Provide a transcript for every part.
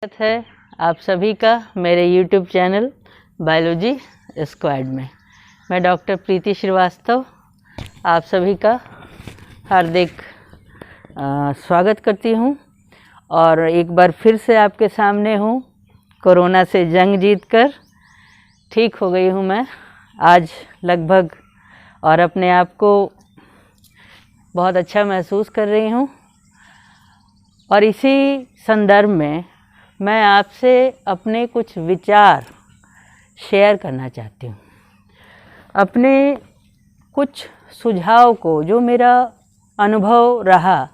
स्वागत है आप सभी का मेरे YouTube चैनल बायोलॉजी स्क्वाड में। मैं डॉक्टर प्रीति श्रीवास्तव आप सभी का हार्दिक स्वागत करती हूँ और एक बार फिर से आपके सामने हूँ। कोरोना से जंग जीतकर ठीक हो गई हूँ मैं आज लगभग, और अपने आप को बहुत अच्छा महसूस कर रही हूँ। और इसी संदर्भ में मैं आपसे अपने कुछ विचार शेयर करना चाहती हूँ, अपने कुछ सुझाव को, जो मेरा अनुभव रहा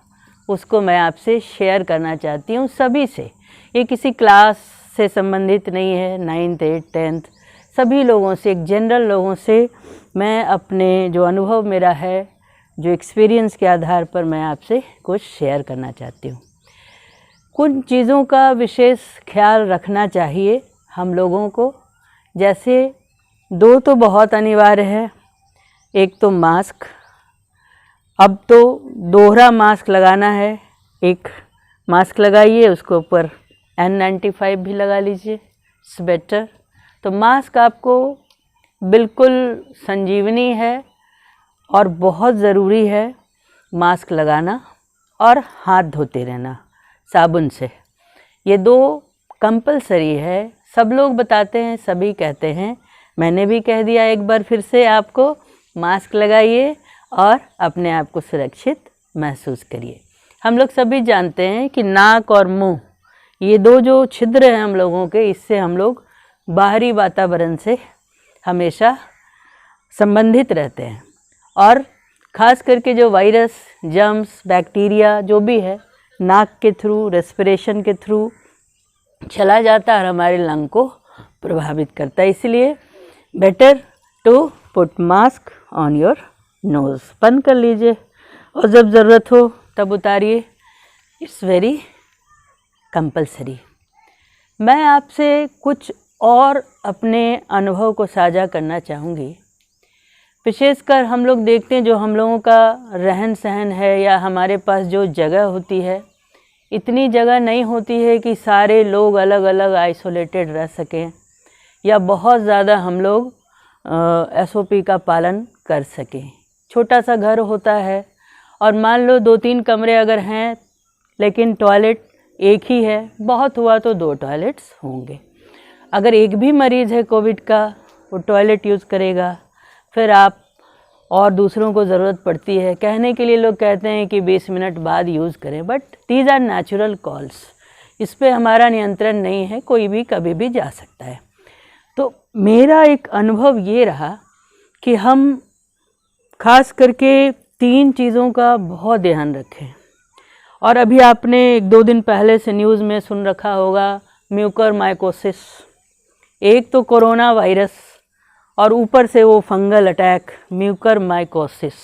उसको मैं आपसे शेयर करना चाहती हूँ सभी से। ये किसी क्लास से संबंधित नहीं है, 9th 8th 10th सभी लोगों से, एक जनरल लोगों से मैं अपने जो अनुभव मेरा है, जो एक्सपीरियंस के आधार पर मैं आपसे कुछ शेयर करना चाहती हूँ। कुछ चीज़ों का विशेष ख्याल रखना चाहिए हम लोगों को, जैसे दो तो बहुत अनिवार्य है। एक तो मास्क, अब तो दोहरा मास्क लगाना है। एक मास्क लगाइए, उसके ऊपर N95 भी लगा लीजिए, इट्स बेटर। तो मास्क आपको बिल्कुल संजीवनी है और बहुत ज़रूरी है मास्क लगाना, और हाथ धोते रहना साबुन से। ये दो कंपलसरी है। सब लोग बताते हैं, सभी कहते हैं, मैंने भी कह दिया एक बार फिर से आपको, मास्क लगाइए और अपने आप को सुरक्षित महसूस करिए। हम लोग सभी जानते हैं कि नाक और मुंह, ये दो जो छिद्र हैं हम लोगों के, इससे हम लोग बाहरी वातावरण से हमेशा संबंधित रहते हैं। और ख़ास करके जो वायरस, जर्म्स, बैक्टीरिया जो भी है, नाक के थ्रू, रेस्पिरेशन के थ्रू चला जाता है और हमारे लंग को प्रभावित करता है। इसलिए better to put mask on your nose. बंद कर लीजिए और जब ज़रूरत हो तब उतारिए, इट्स वेरी कंपलसरी। मैं आपसे कुछ और अपने अनुभव को साझा करना चाहूँगी। विशेषकर हम लोग देखते हैं, जो हम लोगों का रहन सहन है या हमारे पास जो जगह होती है, इतनी जगह नहीं होती है कि सारे लोग अलग अलग आइसोलेटेड रह सकें, या बहुत ज़्यादा हम लोग SOP का पालन कर सकें। छोटा सा घर होता है और मान लो 2-3 कमरे अगर हैं, लेकिन टॉयलेट एक ही है, बहुत हुआ तो 2 टॉयलेट्स होंगे। अगर एक भी मरीज़ है कोविड का, वो टॉयलेट यूज़ करेगा, फिर आप और दूसरों को ज़रूरत पड़ती है। कहने के लिए लोग कहते हैं कि 20 मिनट बाद यूज़ करें, but these are natural calls. इस पे हमारा नियंत्रण नहीं है, कोई भी कभी भी जा सकता है। तो मेरा एक अनुभव ये रहा कि हम खास करके 3 चीज़ों का बहुत ध्यान रखें। और अभी आपने 1-2 दिन पहले से न्यूज़ में सुन रखा होगा, म्यूकरमाइकोसिस। एक तो कोरोना वायरस और ऊपर से वो फंगल अटैक म्यूकरमाइकोसिस,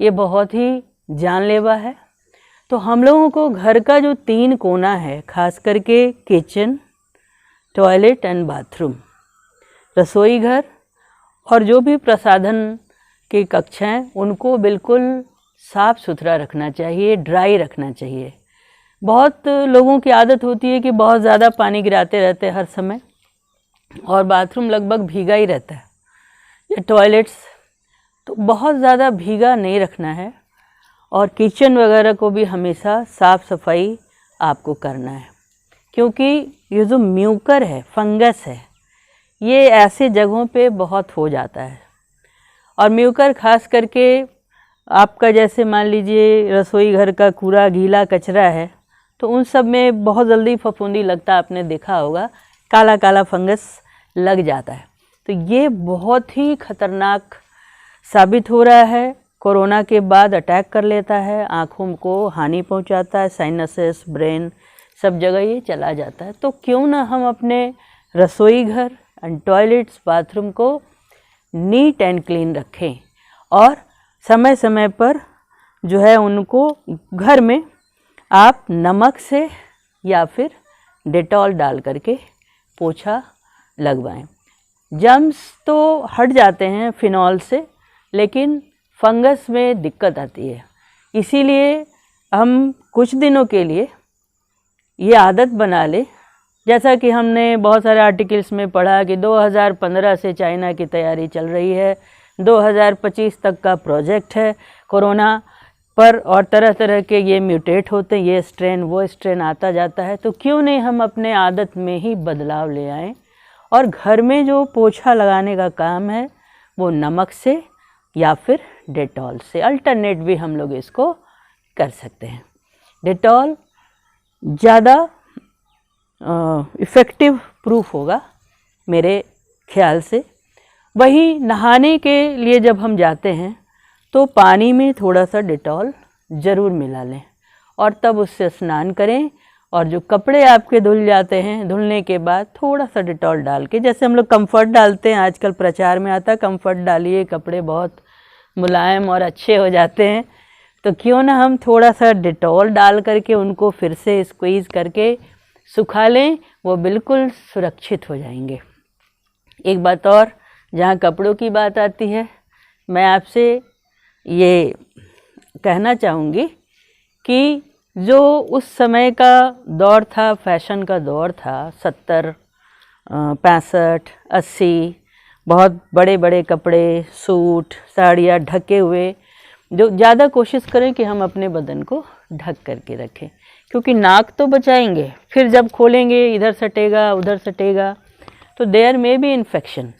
ये बहुत ही जानलेवा है। तो हम लोगों को घर का जो 3 कोना है, खास करके किचन, टॉयलेट एंड बाथरूम, रसोई घर और जो भी प्रसाधन की कक्ष हैं, उनको बिल्कुल साफ़ सुथरा रखना चाहिए, ड्राई रखना चाहिए। बहुत लोगों की आदत होती है कि बहुत ज़्यादा पानी गिराते रहते हैं हर समय, और बाथरूम लगभग भीगा ही रहता है, या टॉयलेट्स, तो बहुत ज़्यादा भीगा नहीं रखना है। और किचन वगैरह को भी हमेशा साफ़ सफाई आपको करना है, क्योंकि ये जो म्यूकर है, फंगस है, ये ऐसे जगहों पे बहुत हो जाता है। और म्यूकर खास करके आपका, जैसे मान लीजिए रसोई घर का कूड़ा, गीला कचरा है, तो उन सब में बहुत जल्दी फफूंदी लगता, आपने देखा होगा, काला काला फंगस लग जाता है। तो ये बहुत ही खतरनाक साबित हो रहा है। कोरोना के बाद अटैक कर लेता है, आँखों को हानि पहुंचाता है, साइनसेस, ब्रेन, सब जगह ये चला जाता है। तो क्यों ना हम अपने रसोई घर एंड टॉयलेट्स, बाथरूम को नीट एंड क्लीन रखें, और समय समय पर जो है उनको घर में आप नमक से या फिर डेटॉल डाल करके पोछा लगवाएं। जर्म्स तो हट जाते हैं फिनॉल से, लेकिन फंगस में दिक्कत आती है। इसीलिए हम कुछ दिनों के लिए ये आदत बना ले। जैसा कि हमने बहुत सारे आर्टिकल्स में पढ़ा कि 2015 से चाइना की तैयारी चल रही है, 2025 तक का प्रोजेक्ट है कोरोना पर, और तरह तरह के ये म्यूटेट होते हैं, ये स्ट्रेन वो स्ट्रेन आता जाता है। तो क्यों नहीं हम अपने आदत में ही बदलाव ले आएँ, और घर में जो पोछा लगाने का काम है वो नमक से या फिर डेटॉल से, अल्टरनेट भी हम लोग इसको कर सकते हैं। डेटॉल ज़्यादा इफ़ेक्टिव प्रूफ होगा मेरे ख्याल से। वही नहाने के लिए जब हम जाते हैं तो पानी में थोड़ा सा डेटॉल ज़रूर मिला लें और तब उससे स्नान करें, और जो कपड़े आपके धुल जाते हैं धुलने के बाद थोड़ा सा डेटॉल डाल के, जैसे हम लोग कंफर्ट डालते हैं, आजकल प्रचार में आता है कंफर्ट डालिए, कपड़े बहुत मुलायम और अच्छे हो जाते हैं। तो क्यों ना हम थोड़ा सा डेटॉल डाल करके उनको फिर से स्क्वीज़ करके सुखा लें, वो बिल्कुल सुरक्षित हो जाएंगे। एक बात और, जहाँ कपड़ों की बात आती है, मैं आपसे ये कहना चाहूँगी कि जो उस समय का दौर था, फैशन का दौर था, 70, 65, 80, बहुत बड़े बड़े कपड़े, सूट, साड़ियाँ ढके हुए, जो ज़्यादा कोशिश करें कि हम अपने बदन को ढक करके रखें, क्योंकि नाक तो बचाएंगे, फिर जब खोलेंगे इधर सटेगा उधर सटेगा, तो देयर में भी इन्फेक्शन।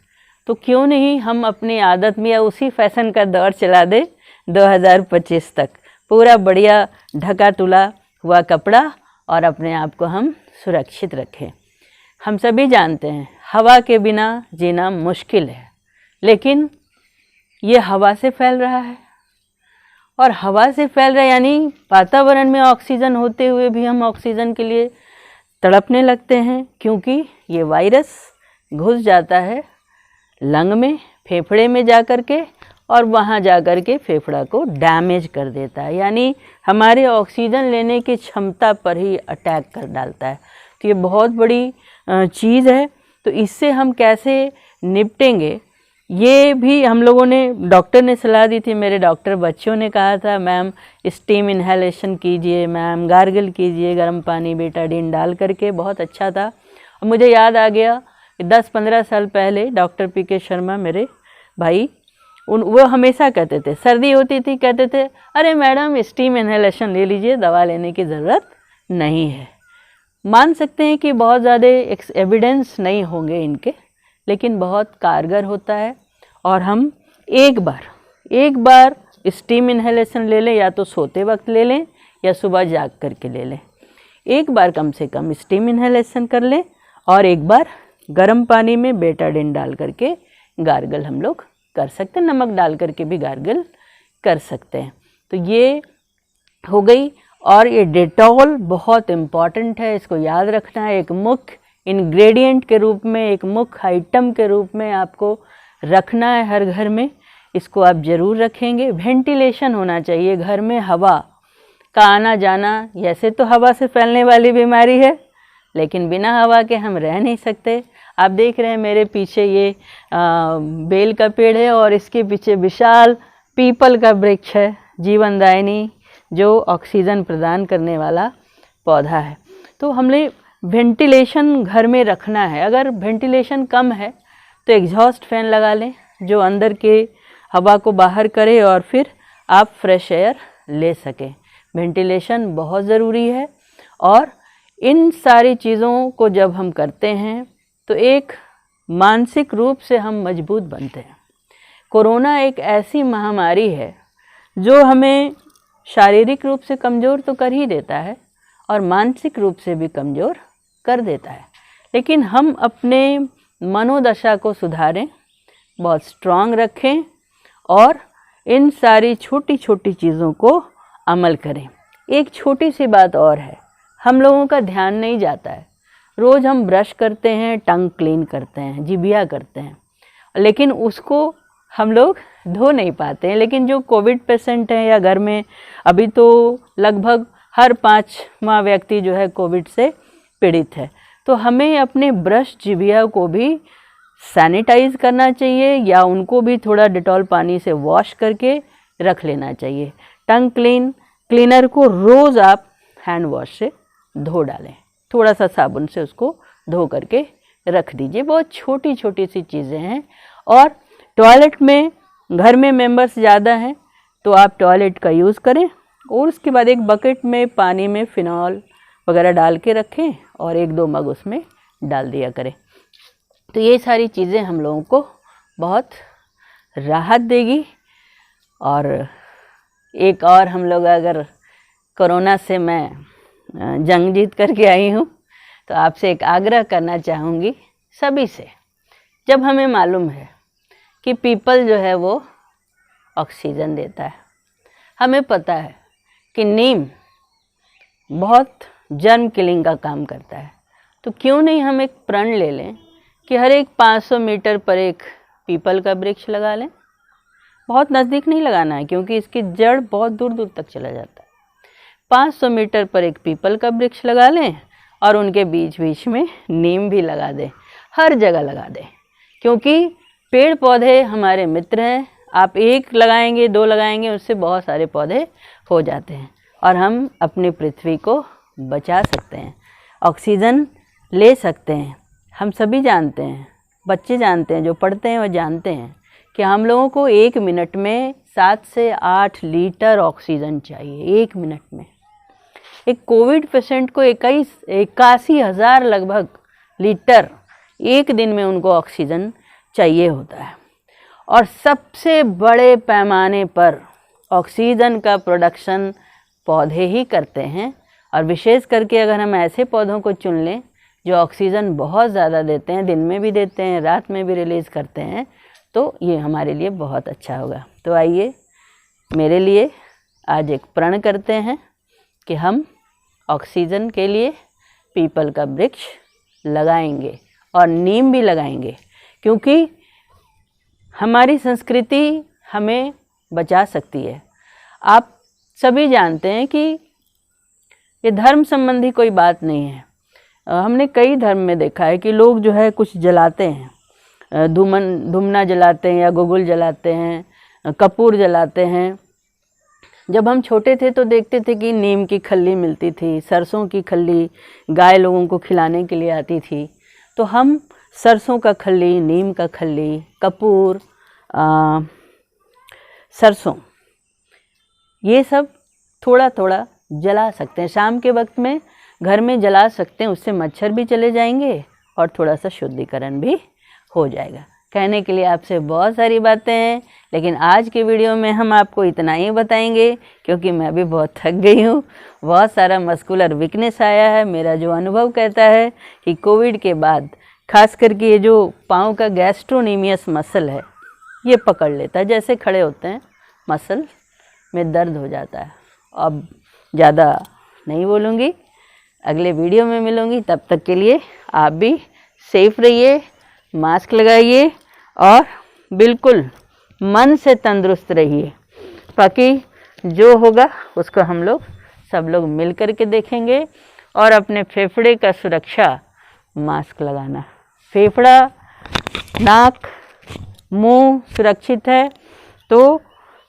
तो क्यों नहीं हम अपनी आदत में या उसी फैशन का दौर चला दें 2025 तक, पूरा बढ़िया ढका तुला हुआ कपड़ा, और अपने आप को हम सुरक्षित रखें। हम सभी जानते हैं हवा के बिना जीना मुश्किल है, लेकिन ये हवा से फैल रहा है, और हवा से फैल रहा है यानी वातावरण में ऑक्सीजन होते हुए भी हम ऑक्सीजन के लिए तड़पने लगते हैं, क्योंकि ये वायरस घुस जाता है लंग में, फेफड़े में जा कर के, और वहाँ जा कर के फेफड़ा को डैमेज कर देता है, यानी हमारे ऑक्सीजन लेने की क्षमता पर ही अटैक कर डालता है। तो ये बहुत बड़ी चीज़ है। तो इससे हम कैसे निपटेंगे, ये भी हम लोगों ने, डॉक्टर ने सलाह दी थी, मेरे डॉक्टर बच्चों ने कहा था मैम स्टीम इन्हेलेशन कीजिए, मैम गार्गल कीजिए गर्म पानी बेटाडीन डाल करके, बहुत अच्छा था। और मुझे याद आ गया 10-15 साल पहले डॉक्टर PK शर्मा मेरे भाई, वो हमेशा कहते थे, सर्दी होती थी कहते थे अरे मैडम स्टीम इन्हेलेशन ले लीजिए, दवा लेने की ज़रूरत नहीं है। मान सकते हैं कि बहुत ज़्यादा एविडेंस नहीं होंगे इनके, लेकिन बहुत कारगर होता है। और हम एक बार स्टीम इन्हेलेशन ले लें, या तो सोते वक्त ले लें या सुबह जाग करके ले लें। एक बार कम से कम स्टीम इन्हेलेशन कर लें, और एक बार गर्म पानी में बेटाडीन डाल करके गार्गल हम लोग कर सकते हैं, नमक डाल करके भी गार्गल कर सकते हैं। तो ये हो गई। और ये डेटॉल बहुत इम्पॉर्टेंट है, इसको याद रखना है, एक मुख्य इंग्रेडिएंट के रूप में, एक मुख्य आइटम के रूप में आपको रखना है हर घर में। इसको आप ज़रूर रखेंगे। वेंटिलेशन होना चाहिए घर में, हवा का आना जाना। जैसे तो हवा से फैलने वाली बीमारी है, लेकिन बिना हवा के हम रह नहीं सकते। आप देख रहे हैं मेरे पीछे ये बेल का पेड़ है, और इसके पीछे विशाल पीपल का वृक्ष है, जीवनदायिनी, जो ऑक्सीजन प्रदान करने वाला पौधा है। तो हमने वेंटिलेशन घर में रखना है। अगर वेंटिलेशन कम है तो एग्जॉस्ट फैन लगा लें, जो अंदर के हवा को बाहर करे और फिर आप फ्रेश एयर ले सकें। वेंटिलेशन बहुत ज़रूरी है। और इन सारी चीज़ों को जब हम करते हैं तो एक मानसिक रूप से हम मजबूत बनते हैं। कोरोना एक ऐसी महामारी है जो हमें शारीरिक रूप से कमज़ोर तो कर ही देता है और मानसिक रूप से भी कमज़ोर कर देता है, लेकिन हम अपने मनोदशा को सुधारें, बहुत स्ट्रांग रखें और इन सारी छोटी छोटी चीज़ों को अमल करें। एक छोटी सी बात और है, हम लोगों का ध्यान नहीं जाता है। रोज़ हम ब्रश करते हैं, टंग क्लीन करते हैं, जिभिया करते हैं, लेकिन उसको हम लोग धो नहीं पाते हैं। लेकिन जो कोविड पेशेंट हैं या घर में अभी तो लगभग हर 5वां व्यक्ति जो है कोविड से पीड़ित है, तो हमें अपने ब्रश जिभिया को भी सैनिटाइज करना चाहिए या उनको भी थोड़ा डेटॉल पानी से वॉश करके रख लेना चाहिए। टंग क्लीनर को रोज़ आप हैंड वॉश से धो डालें। थोड़ा सा साबुन से उसको धो करके रख दीजिए। बहुत छोटी छोटी सी चीज़ें हैं। और टॉयलेट में घर में मेंबर्स ज़्यादा हैं तो आप टॉयलेट का यूज़ करें और उसके बाद एक बकेट में पानी में फिनॉल वगैरह डाल के रखें और 1-2 मग उसमें डाल दिया करें। तो ये सारी चीज़ें हम लोगों को बहुत राहत देगी। और एक और हम लोग अगर कोरोना से मैं जंग जीत करके आई हूँ तो आपसे एक आग्रह करना चाहूँगी सभी से। जब हमें मालूम है कि पीपल जो है वो ऑक्सीजन देता है, हमें पता है कि नीम बहुत जर्म किलिंग का काम करता है, तो क्यों नहीं हम एक प्रण ले लें कि हर एक 500 मीटर पर एक पीपल का वृक्ष लगा लें। बहुत नज़दीक नहीं लगाना है क्योंकि इसकी जड़ बहुत दूर दूर तक चला जाता है। 500 मीटर पर एक पीपल का वृक्ष लगा लें और उनके बीच बीच में नीम भी लगा दें, हर जगह लगा दें, क्योंकि पेड़ पौधे हमारे मित्र हैं। आप 1 लगाएंगे 2 लगाएंगे उससे बहुत सारे पौधे हो जाते हैं और हम अपनी पृथ्वी को बचा सकते हैं, ऑक्सीजन ले सकते हैं। हम सभी जानते हैं, बच्चे जानते हैं, जो पढ़ते हैं वो जानते हैं कि हम लोगों को 1 मिनट में 7 से 8 लीटर ऑक्सीजन चाहिए। 1 मिनट में एक कोविड पेशेंट को 81,000 लगभग लीटर एक दिन में उनको ऑक्सीजन चाहिए होता है। और सबसे बड़े पैमाने पर ऑक्सीजन का प्रोडक्शन पौधे ही करते हैं। और विशेष करके अगर हम ऐसे पौधों को चुन लें जो ऑक्सीजन बहुत ज़्यादा देते हैं, दिन में भी देते हैं, रात में भी रिलीज़ करते हैं, तो ये हमारे लिए बहुत अच्छा होगा। तो आइए मेरे लिए आज एक प्रण करते हैं कि हम ऑक्सीजन के लिए पीपल का वृक्ष लगाएंगे और नीम भी लगाएंगे, क्योंकि हमारी संस्कृति हमें बचा सकती है। आप सभी जानते हैं कि ये धर्म संबंधी कोई बात नहीं है। हमने कई धर्म में देखा है कि लोग जो है कुछ जलाते हैं, धूमना जलाते हैं या गुगुल जलाते हैं, कपूर जलाते हैं। जब हम छोटे थे तो देखते थे कि नीम की खल्ली मिलती थी, सरसों की खल्ली गाय लोगों को खिलाने के लिए आती थी, तो हम सरसों का खल्ली, नीम का खल्ली, कपूर, सरसों, ये सब थोड़ा थोड़ा जला सकते हैं। शाम के वक्त में घर में जला सकते हैं, उससे मच्छर भी चले जाएंगे और थोड़ा सा शुद्धिकरण भी हो जाएगा। कहने के लिए आपसे बहुत सारी बातें हैं, लेकिन आज के वीडियो में हम आपको इतना ही बताएंगे क्योंकि मैं भी बहुत थक गई हूँ। बहुत सारा मस्कुलर वीकनेस आया है। मेरा जो अनुभव कहता है कि कोविड के बाद खास करके ये जो पाँव का गैस्ट्रोनीमियस मसल है ये पकड़ लेता है। जैसे खड़े होते हैं मसल में दर्द हो जाता है। अब ज़्यादा नहीं बोलूँगी, अगले वीडियो में मिलूँगी। तब तक के लिए आप भी सेफ रहिए, मास्क लगाइए और बिल्कुल मन से तंदुरुस्त रहिए। बाकी जो होगा उसको हम लोग सब लोग मिल कर के देखेंगे। और अपने फेफड़े का सुरक्षा मास्क लगाना। फेफड़ा, नाक, मुंह सुरक्षित है तो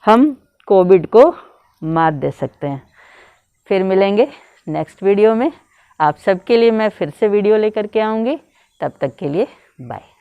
हम कोविड को मात दे सकते हैं। फिर मिलेंगे नेक्स्ट वीडियो में। आप सबके लिए मैं फिर से वीडियो लेकर के आऊँगी। तब तक के लिए बाय।